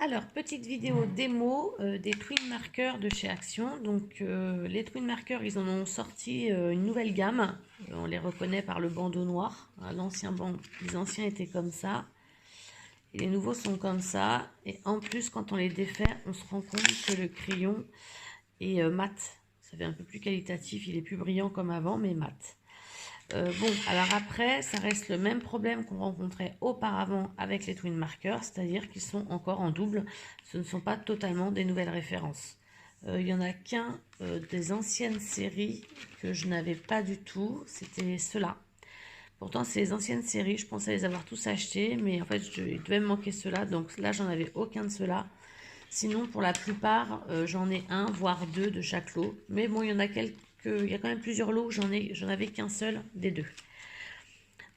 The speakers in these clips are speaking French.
Alors, petite vidéo démo des twin markers de chez Action. Donc, les twin markers, ils en ont sorti une nouvelle gamme. On les reconnaît par le bandeau noir. Les anciens étaient comme ça. Et les nouveaux sont comme ça. Et en plus, quand on les défait, on se rend compte que le crayon est mat. Ça fait un peu plus qualitatif. Il est plus brillant comme avant, mais mat. Bon, alors après, ça reste le même problème qu'on rencontrait auparavant avec les twin markers, c'est-à-dire qu'ils sont encore en double. Ce ne sont pas totalement des nouvelles références. Il y en a qu'un des anciennes séries que je n'avais pas du tout, c'était ceux-là. Pourtant, c'est les anciennes séries, je pensais les avoir tous achetés, mais en fait, il devait me manquer ceux-là, donc là, j'en avais aucun de ceux-là. Sinon, pour la plupart, j'en ai un, voire deux de chaque lot. Mais bon, il y en a quelques. Il y a quand même plusieurs lots, j'en avais qu'un seul des deux.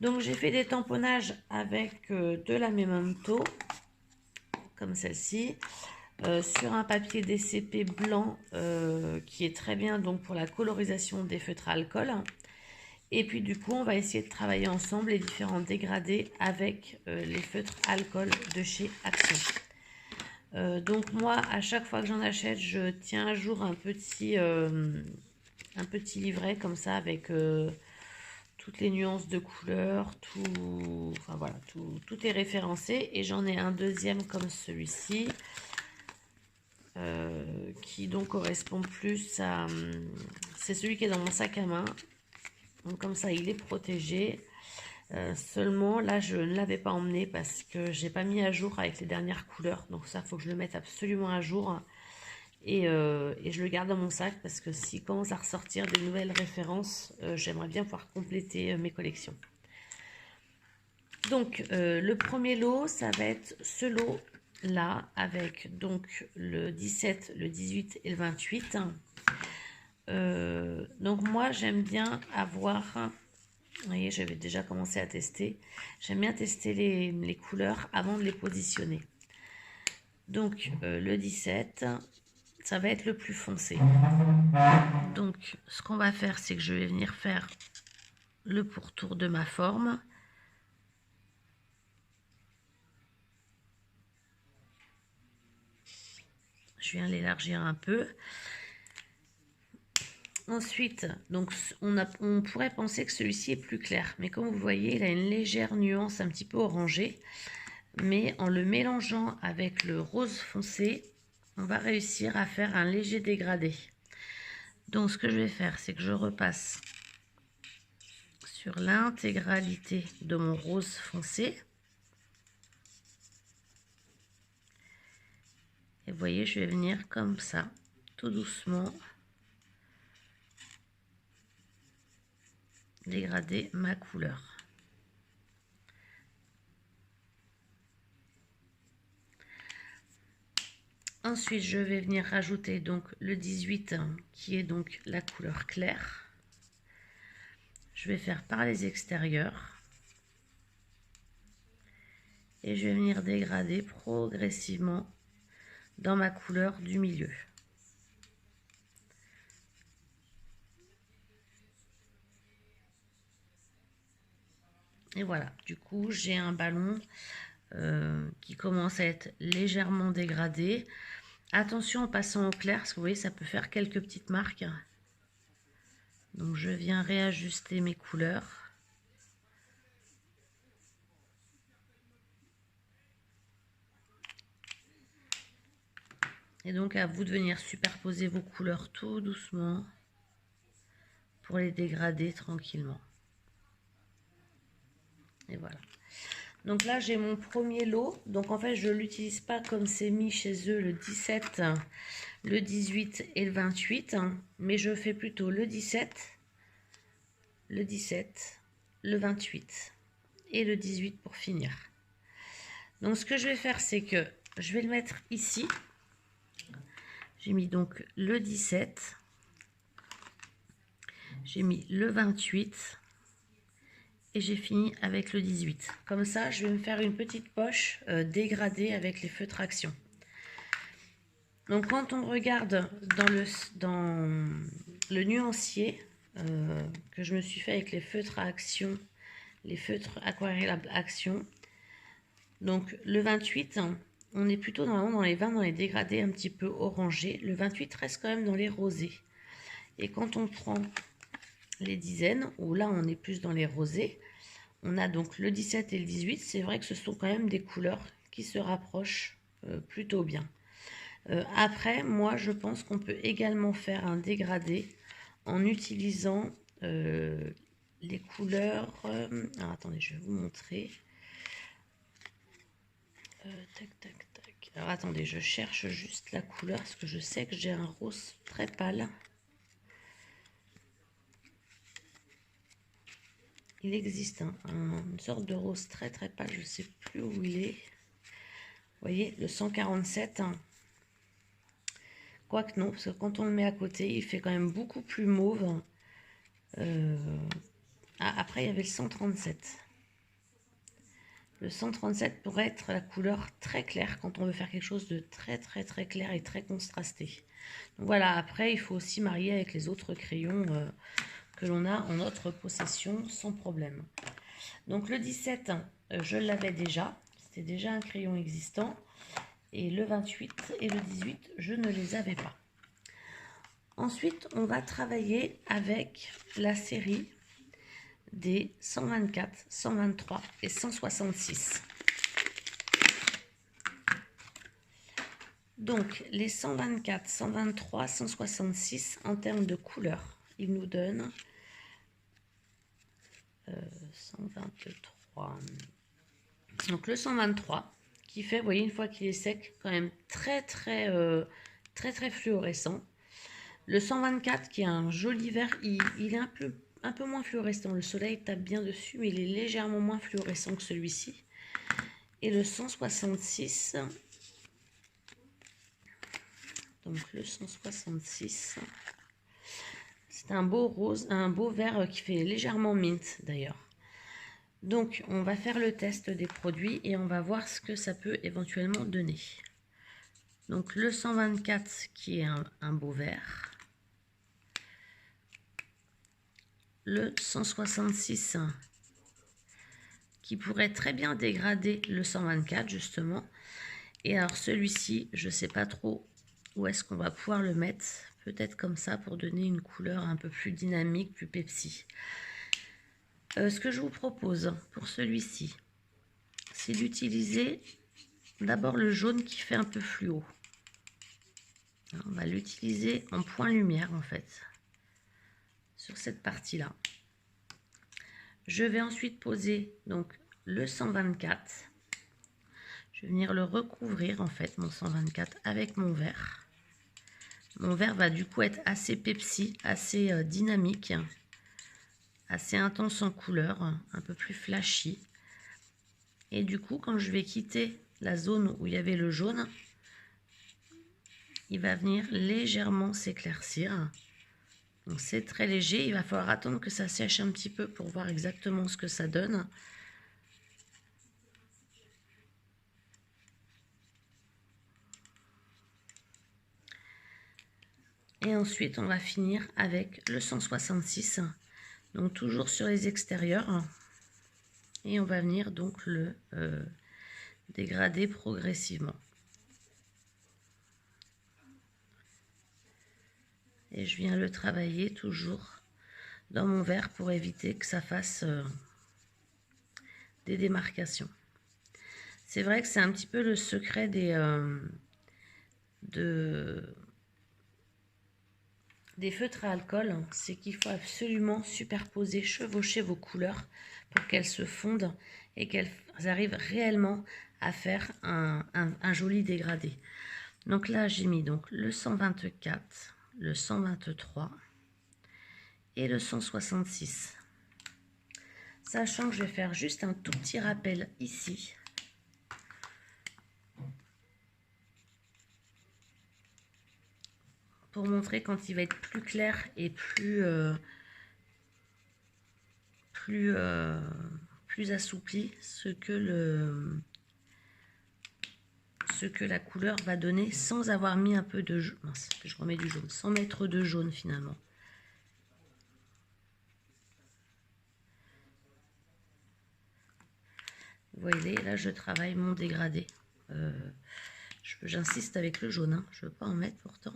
Donc j'ai fait des tamponnages avec de la Memento, comme celle-ci, sur un papier DCP blanc qui est très bien donc pour la colorisation des feutres à alcool. Et puis du coup, on va essayer de travailler ensemble les différents dégradés avec les feutres alcool de chez Action. Donc moi, à chaque fois que j'en achète, je tiens à jour un petit livret comme ça avec toutes les nuances de couleurs, enfin voilà, tout est référencé. Et j'en ai un deuxième comme celui-ci qui donc correspond plus à... c'est celui qui est dans mon sac à main. Donc comme ça, il est protégé. Seulement, là, je ne l'avais pas emmené parce que j'ai pas mis à jour avec les dernières couleurs. Donc ça, il faut que je le mette absolument à jour. Et je le garde dans mon sac parce que s'il commence à ressortir des nouvelles références, j'aimerais bien pouvoir compléter mes collections. Donc, le premier lot, ça va être ce lot-là avec donc le 17, le 18 et le 28. Donc moi, j'aime bien avoir... Vous voyez, j'avais déjà commencé à tester. J'aime bien tester les couleurs avant de les positionner. Donc, le 17, ça va être le plus foncé. Donc, ce qu'on va faire, c'est que je vais venir faire le pourtour de ma forme. Je viens l'élargir un peu. Ensuite, donc on pourrait penser que celui-ci est plus clair, mais comme vous voyez, il a une légère nuance un petit peu orangée. Mais en le mélangeant avec le rose foncé, on va réussir à faire un léger dégradé. Donc ce que je vais faire, c'est que je repasse sur l'intégralité de mon rose foncé. Et vous voyez, je vais venir comme ça, tout doucement, dégrader ma couleur. Ensuite, je vais venir rajouter donc le 18 qui est donc la couleur claire. Je vais faire par les extérieurs. Et je vais venir dégrader progressivement dans ma couleur du milieu. Et voilà, du coup, j'ai un ballon qui commence à être légèrement dégradé. Attention en passant au clair, parce que vous voyez, ça peut faire quelques petites marques. Donc, je viens réajuster mes couleurs. Et donc, à vous de venir superposer vos couleurs tout doucement pour les dégrader tranquillement. Et voilà. Donc là, j'ai mon premier lot. Donc en fait, je ne l'utilise pas comme c'est mis chez eux le 17, le 18 et le 28. Mais je fais plutôt le 17, le 17, le 28 et le 18 pour finir. Donc ce que je vais faire, c'est que je vais le mettre ici. J'ai mis donc le 17. J'ai mis le 28. Et j'ai fini avec le 18. Comme ça, je vais me faire une petite poche dégradée avec les feutres Action. Donc, quand on regarde dans le nuancier que je me suis fait avec les feutres à Action, les feutres aquarellables Action, donc le 28, on est plutôt normalement dans les 20, dans les dégradés un petit peu orangés. Le 28 reste quand même dans les rosés. Et quand on prend les dizaines, où là on est plus dans les rosés, on a donc le 17 et le 18. C'est vrai que ce sont quand même des couleurs qui se rapprochent plutôt bien. Après, moi je pense qu'on peut également faire un dégradé en utilisant les couleurs. Alors attendez, je vais vous montrer. Tac, tac, tac. Alors attendez, je cherche juste la couleur parce que je sais que j'ai un rose très pâle. Il existe une sorte de rose très très pâle, je ne sais plus où il est. Vous voyez, le 147. Quoique non, parce que quand on le met à côté, il fait quand même beaucoup plus mauve. Après, il y avait le 137. Le 137 pourrait être la couleur très claire quand on veut faire quelque chose de très très très clair et très contrasté. Donc voilà, après il faut aussi marier avec les autres crayons que l'on a en notre possession sans problème. Donc le 17, je l'avais déjà, c'était déjà un crayon existant. Et le 28 et le 18, je ne les avais pas. Ensuite, on va travailler avec la série des 124, 123 et 166. Donc, les 124, 123, 166, en termes de couleur, ils nous donnent 123. Donc, le 123, qui fait, vous voyez, une fois qu'il est sec, quand même très fluorescent. Le 124, qui a un joli vert, il est un peu moins fluorescent. Le soleil tape bien dessus, mais il est légèrement moins fluorescent que celui-ci. Et le 166... Donc le 166, c'est un beau rose, un beau vert qui fait légèrement mint d'ailleurs. Donc on va faire le test des produits et on va voir ce que ça peut éventuellement donner. Donc le 124 qui est un beau vert. Le 166 qui pourrait très bien dégrader le 124 justement. Et alors celui-ci, je ne sais pas trop où est-ce qu'on va pouvoir le mettre. Peut-être comme ça pour donner une couleur un peu plus dynamique, plus Pepsi. Ce que je vous propose pour celui-ci, c'est d'utiliser d'abord le jaune qui fait un peu fluo. On va l'utiliser en point lumière en fait, sur cette partie-là. Je vais ensuite poser donc le 124. Je vais venir le recouvrir en fait, mon 124, avec mon vert. Mon vert va du coup être assez Pepsi, assez dynamique, assez intense en couleur, un peu plus flashy. Et du coup, quand je vais quitter la zone où il y avait le jaune, il va venir légèrement s'éclaircir. Donc c'est très léger, il va falloir attendre que ça sèche un petit peu pour voir exactement ce que ça donne. Et ensuite, on va finir avec le 166, donc toujours sur les extérieurs. Et on va venir donc le dégrader progressivement. Et je viens le travailler toujours dans mon verre pour éviter que ça fasse des démarcations. C'est vrai que c'est un petit peu le secret des feutres à alcool, c'est qu'il faut absolument superposer, chevaucher vos couleurs pour qu'elles se fondent et qu'elles arrivent réellement à faire un joli dégradé. Donc là, j'ai mis donc le 124, le 123 et le 166. Sachant que je vais faire juste un tout petit rappel ici. Pour montrer quand il va être plus clair et plus assoupli ce que la couleur va donner sans avoir mis un peu de jaune. Mince, je remets du jaune, sans mettre de jaune finalement. Vous voyez, là je travaille mon dégradé J'insiste avec le jaune, hein. Je ne veux pas en mettre pourtant.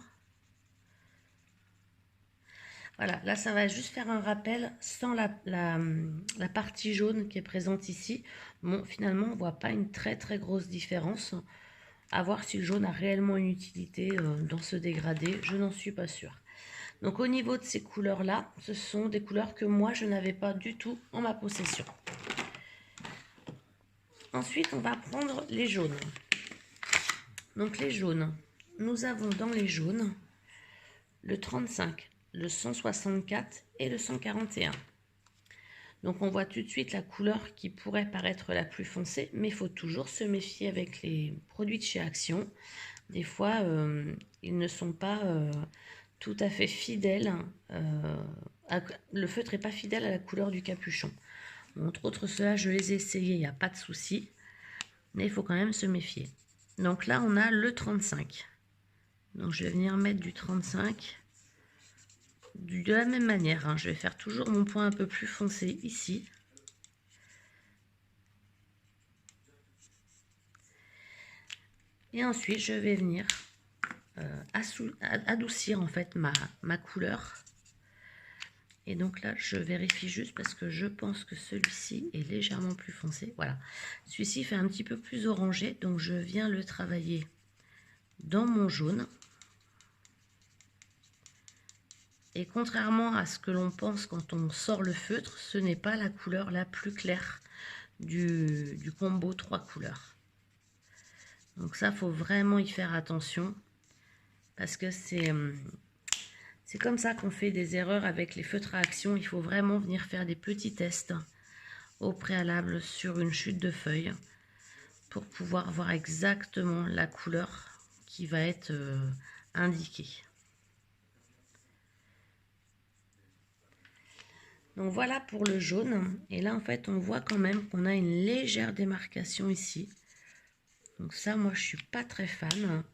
Voilà, là ça va juste faire un rappel sans la partie jaune qui est présente ici. Bon, finalement, on ne voit pas une très grosse différence. À voir si le jaune a réellement une utilité dans ce dégradé, je n'en suis pas sûre. Donc au niveau de ces couleurs-là, ce sont des couleurs que moi je n'avais pas du tout en ma possession. Ensuite, on va prendre les jaunes. Donc les jaunes, nous avons dans les jaunes le 35, le 164 et le 141. Donc on voit tout de suite la couleur qui pourrait paraître la plus foncée, mais il faut toujours se méfier avec les produits de chez Action. Des fois, ils ne sont pas tout à fait fidèles. Le feutre n'est pas fidèle à la couleur du capuchon. Entre autres, ceux-là, je les ai essayés, il n'y a pas de souci. Mais il faut quand même se méfier. Donc là, on a le 35. Donc je vais venir mettre du 35. De la même manière, hein, je vais faire toujours mon point un peu plus foncé ici. Et ensuite, je vais venir adoucir en fait ma couleur. Et donc là, je vérifie juste parce que je pense que celui-ci est légèrement plus foncé. Voilà. Celui-ci fait un petit peu plus orangé, donc je viens le travailler dans mon jaune. Et contrairement à ce que l'on pense quand on sort le feutre, ce n'est pas la couleur la plus claire du combo 3 couleurs. Donc ça, faut vraiment y faire attention parce que c'est comme ça qu'on fait des erreurs avec les feutres à action. Il faut vraiment venir faire des petits tests au préalable sur une chute de feuilles pour pouvoir voir exactement la couleur qui va être indiquée. Donc voilà pour le jaune. Et là, en fait, on voit quand même qu'on a une légère démarcation ici. Donc ça, moi, je suis pas très fan.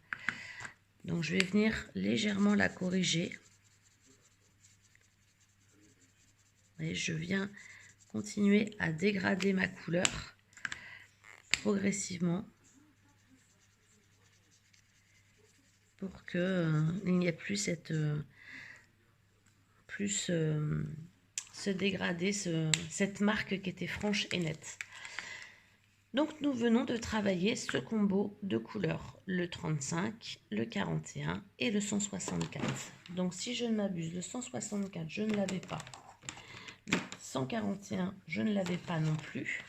Donc je vais venir légèrement la corriger. Et je viens continuer à dégrader ma couleur progressivement pour que il n'y ait plus cette ce dégradé, cette marque qui était franche et nette. Donc nous venons de travailler ce combo de couleurs, le 35, le 41 et le 164. Donc si je ne m'abuse, le 164 je ne l'avais pas, le 141 je ne l'avais pas non plus.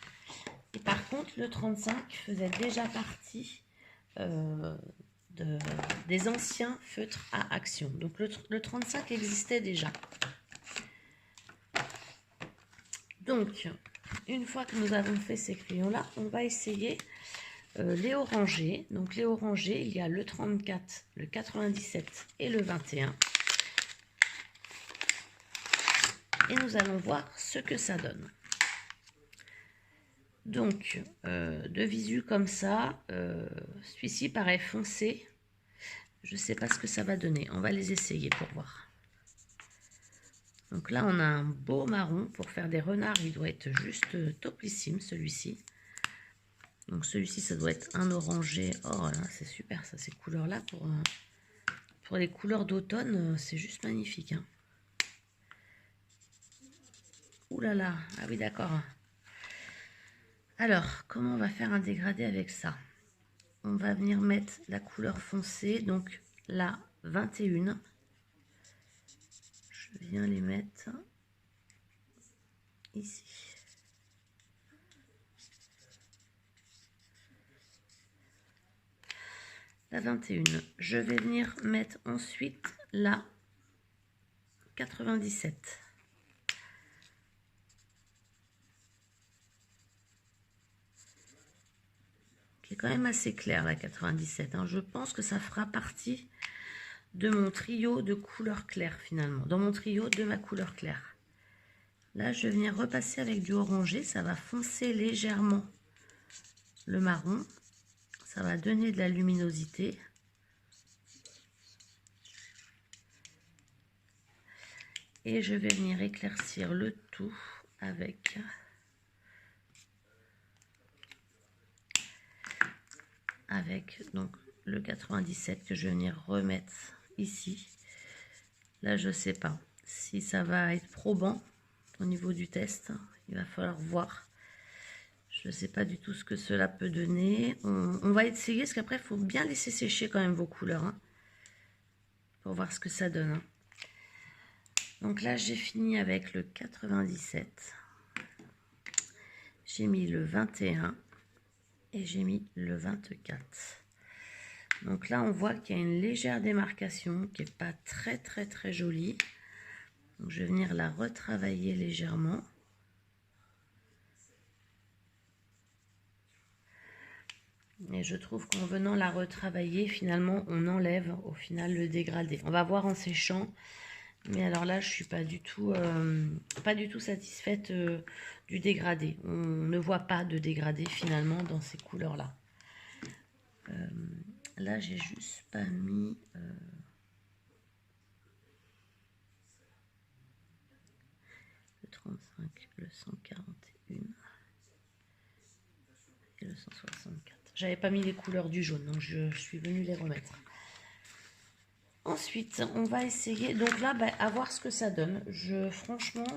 Et par contre le 35 faisait déjà partie des anciens feutres à action. Donc le 35 existait déjà. Donc, une fois que nous avons fait ces crayons-là, on va essayer les orangés. Donc, les orangés, il y a le 34, le 97 et le 21. Et nous allons voir ce que ça donne. Donc, de visu comme ça, celui-ci paraît foncé. Je ne sais pas ce que ça va donner. On va les essayer pour voir. Donc là, on a un beau marron. Pour faire des renards, il doit être juste topissime, celui-ci. Donc celui-ci, ça doit être un orangé. Oh là, c'est super ça, ces couleurs-là. Pour les couleurs d'automne, c'est juste magnifique. Hein. Ouh là là, ah oui, d'accord. Alors, comment on va faire un dégradé avec ça? On va venir mettre la couleur foncée, donc la 21. Je viens les mettre ici. La 21. Je vais venir mettre ensuite la 97. Qui est quand même assez clair la 97. Hein. Je pense que ça fera partie de mon trio de couleurs claires finalement. Dans mon trio de ma couleur claire. Là, je vais venir repasser avec du orangé. Ça va foncer légèrement le marron. Ça va donner de la luminosité. Et je vais venir éclaircir le tout avec avec donc le 97 que je vais venir remettre ici. Là, je sais pas si ça va être probant au niveau du test. Il va falloir voir. Je ne sais pas du tout ce que cela peut donner. On va essayer, parce qu'après, il faut bien laisser sécher quand même vos couleurs, hein, pour voir ce que ça donne. Hein. Donc là, j'ai fini avec le 97. J'ai mis le 21 et j'ai mis le 24. Donc là, on voit qu'il y a une légère démarcation qui n'est pas très jolie. Donc je vais venir la retravailler légèrement. Et je trouve qu'en venant la retravailler, finalement, on enlève au final le dégradé. On va voir en séchant. Mais alors là, je suis pas du tout satisfaite du dégradé. On ne voit pas de dégradé finalement dans ces couleurs-là. Là, j'ai juste pas mis... le 35, le 141 et le 164. J'avais pas mis les couleurs du jaune, donc je suis venue les remettre. Ensuite, on va essayer, donc là, à voir ce que ça donne. Franchement,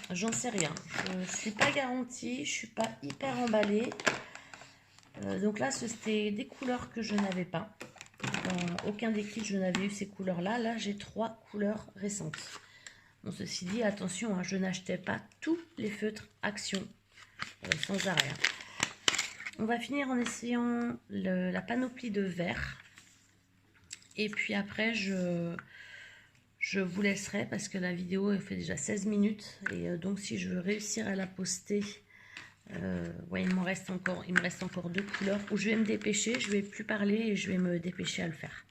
j'en sais rien. Je ne suis pas garantie, je ne suis pas hyper emballée. Donc là, c'était des couleurs que je n'avais pas. Dans aucun des kits, je n'avais eu ces couleurs-là. Là, j'ai 3 couleurs récentes. Bon, ceci dit, attention, hein, je n'achetais pas tous les feutres Action sans arrêt. Hein. On va finir en essayant la panoplie de vert. Et puis après, je vous laisserai parce que la vidéo elle fait déjà 16 minutes. Et donc, si je veux réussir à la poster, ouais, il me reste encore 2 couleurs où je vais me dépêcher. Je ne vais plus parler et je vais me dépêcher à le faire.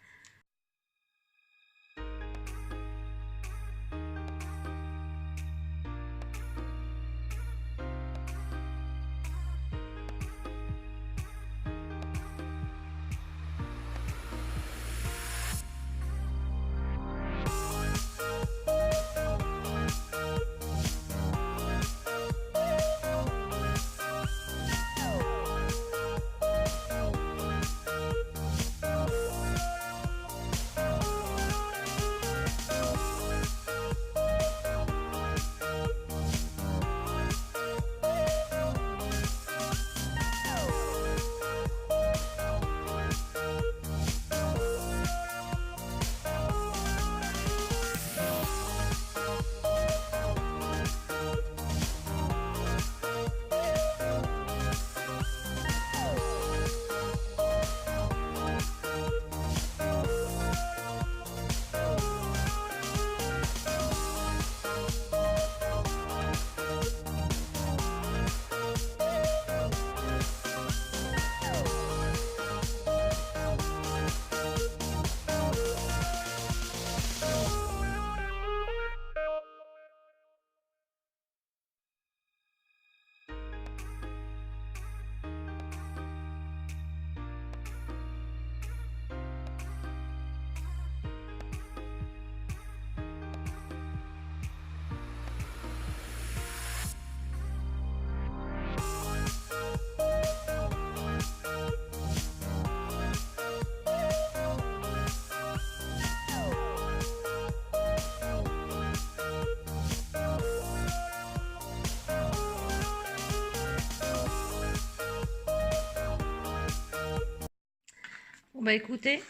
Bon, bah écoutez,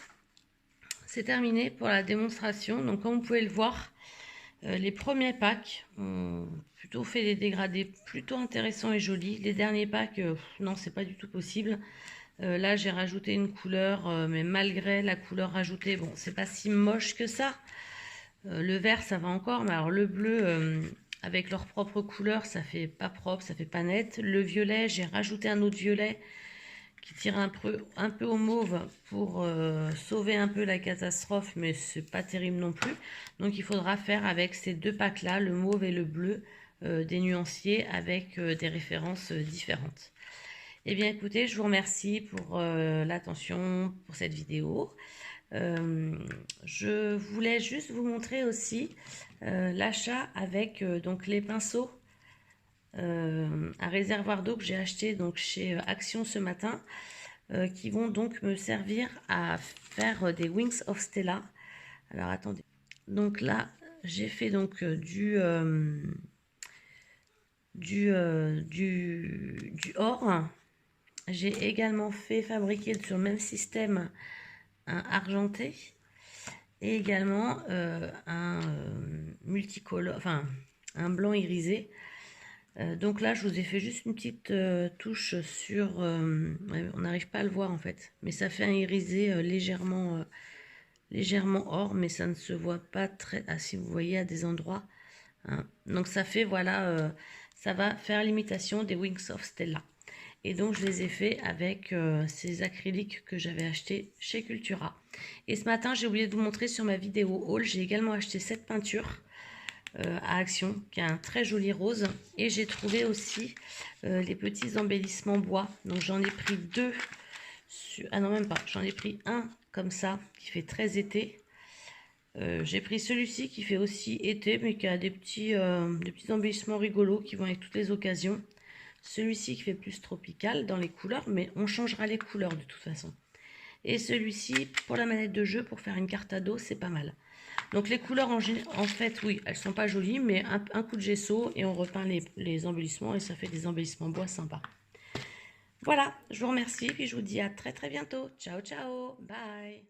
c'est terminé pour la démonstration. Donc comme vous pouvez le voir, les premiers packs ont plutôt fait des dégradés plutôt intéressants et jolis. Les derniers packs, non, c'est pas du tout possible. Là, j'ai rajouté une couleur, mais malgré la couleur rajoutée, bon, c'est pas si moche que ça. Le vert, ça va encore, mais alors le bleu, avec leur propre couleur, ça fait pas propre, ça fait pas net. Le violet, j'ai rajouté un autre violet qui tire un peu au mauve pour sauver un peu la catastrophe, mais c'est pas terrible non plus. Donc il faudra faire avec ces 2 packs là, le mauve et le bleu, des nuanciers avec des références différentes. Eh bien écoutez, je vous remercie pour l'attention pour cette vidéo. Je voulais juste vous montrer aussi l'achat avec donc les pinceaux un réservoir d'eau que j'ai acheté donc chez Action ce matin. qui vont donc me servir à faire des Wings of Stella. Alors attendez. Donc là, j'ai fait donc du or. J'ai également fait fabriquer sur le même système un argenté et également un multicolore, enfin un blanc irisé. Donc là, je vous ai fait juste une petite touche sur... on n'arrive pas à le voir en fait, mais ça fait un irisé légèrement or, mais ça ne se voit pas très... Ah si, vous voyez à des endroits. Hein. Donc ça fait, voilà, ça va faire l'imitation des Wings of Stella. Et donc je les ai fait avec ces acryliques que j'avais acheté chez Cultura. Et ce matin, j'ai oublié de vous montrer sur ma vidéo haul, j'ai également acheté cette peinture à Action, qui a un très joli rose. Et j'ai trouvé aussi les petits embellissements bois. Donc j'en ai pris deux. Ah non, même pas. J'en ai pris un comme ça, qui fait très été. J'ai pris celui-ci qui fait aussi été, mais qui a des petits embellissements rigolos qui vont avec toutes les occasions. Celui-ci qui fait plus tropical dans les couleurs, mais on changera les couleurs de toute façon. Et celui-ci, pour la manette de jeu, pour faire une carte ado, c'est pas mal. Donc les couleurs, en fait, oui, elles sont pas jolies, mais un coup de gesso et on repeint les embellissements et ça fait des embellissements bois sympas. Voilà, je vous remercie et je vous dis à très très bientôt. Ciao, ciao, bye.